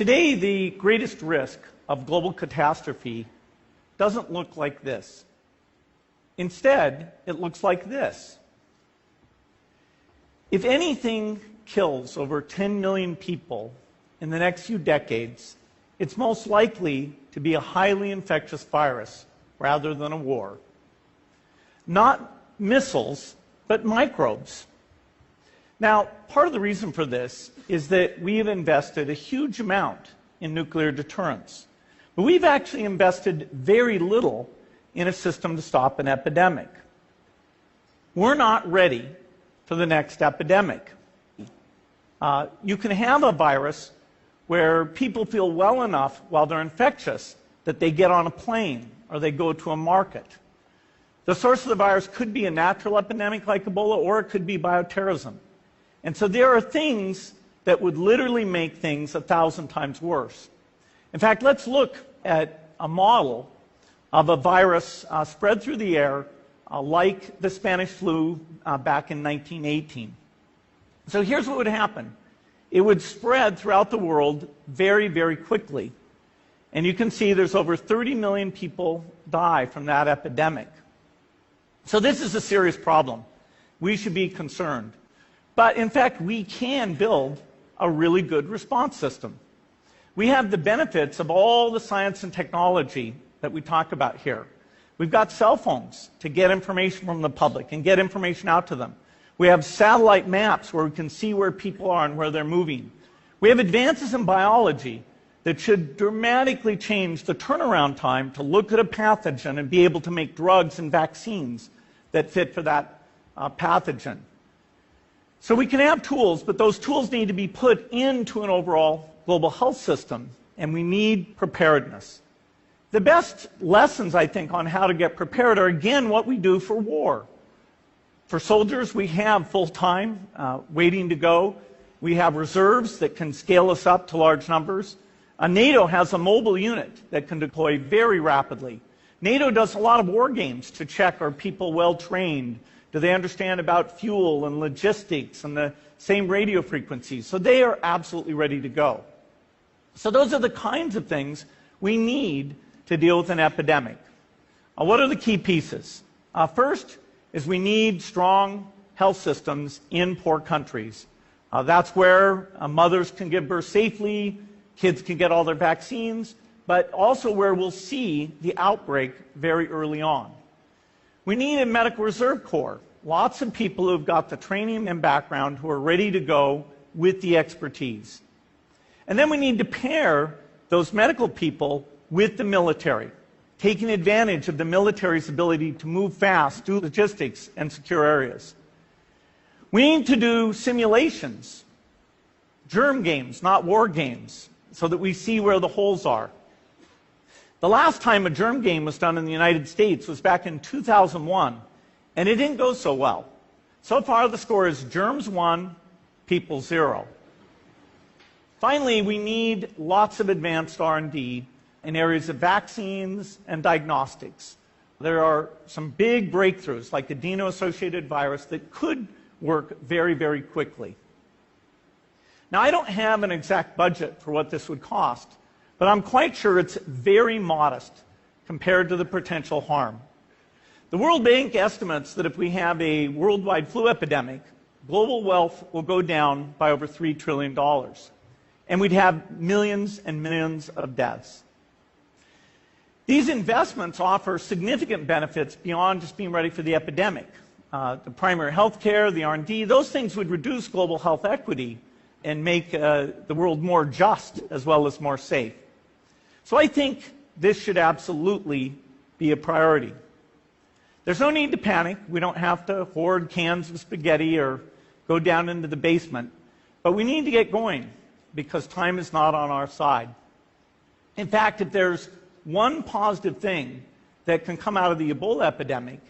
Today, the greatest risk of global catastrophe doesn't look like this. Instead, it looks like this. If anything kills over 10 million people in the next few decades, it's most likely to be a highly infectious virus rather than a war. Not missiles, but microbes. Now, part of the reason for this is that we have invested a huge amount in nuclear deterrence. But we've actually invested very little in a system to stop an epidemic. We're not ready for the next epidemic. You can have a virus where people feel well enough while they're infectious that they get on a plane or they go to a market. The source of the virus could be a natural epidemic like Ebola, or it could be bioterrorism. And so there are things that would literally make things 1,000 times worse. In fact, let's look at a model of a virus spread through the air like the Spanish flu back in 1918. So here's what would happen. It would spread throughout the world very, very quickly. And you can see there's over 30 million people die from that epidemic. So this is a serious problem. We should be concerned. But in fact, we can build a really good response system. We have the benefits of all the science and technology that we talk about here. We've got cell phones to get information from the public and get information out to them. We have satellite maps where we can see where people are and where they're moving. We have advances in biology that should dramatically change the turnaround time to look at a pathogen and be able to make drugs and vaccines that fit for that pathogen. So we can have tools, but those tools need to be put into an overall global health system, and we need preparedness. The best lessons, I think, on how to get prepared are, again, what we do for war. For soldiers, we have full-time waiting to go. We have reserves that can scale us up to large numbers. NATO has a mobile unit that can deploy very rapidly. NATO does a lot of war games to check, are people well trained? Do they understand about fuel and logistics and the same radio frequencies? So they are absolutely ready to go. So those are the kinds of things we need to deal with an epidemic. What are the key pieces? First is we need strong health systems in poor countries. That's where mothers can give birth safely, kids can get all their vaccines, but also where we'll see the outbreak very early on. We need a medical reserve corps. Lots of people who've got the training and background who are ready to go with the expertise. And then we need to pair those medical people with the military, taking advantage of the military's ability to move fast, do logistics, and secure areas. We need to do simulations, germ games, not war games, so that we see where the holes are. The last time a germ game was done in the United States was back in 2001, and it didn't go so well. So far, the score is germs 1, people 0. Finally, we need lots of advanced R&D in areas of vaccines and diagnostics. There are some big breakthroughs, like adeno-associated virus, that could work very, very quickly. Now, I don't have an exact budget for what this would cost, but I'm quite sure it's very modest compared to the potential harm. The World Bank estimates that if we have a worldwide flu epidemic, global wealth will go down by over $3 trillion, and we'd have millions and millions of deaths. These investments offer significant benefits beyond just being ready for the epidemic. The primary health care, the R&D, those things would reduce global health equity and make the world more just as well as more safe. So I think this should absolutely be a priority. There's no need to panic. We don't have to hoard cans of spaghetti or go down into the basement. But we need to get going because time is not on our side. In fact, if there's one positive thing that can come out of the Ebola epidemic,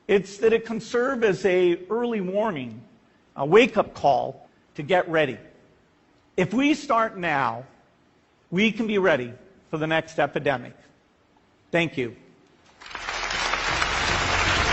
it's that it can serve as an early warning, a wake-up call to get ready. If we start now, we can be ready for the next epidemic. Thank you.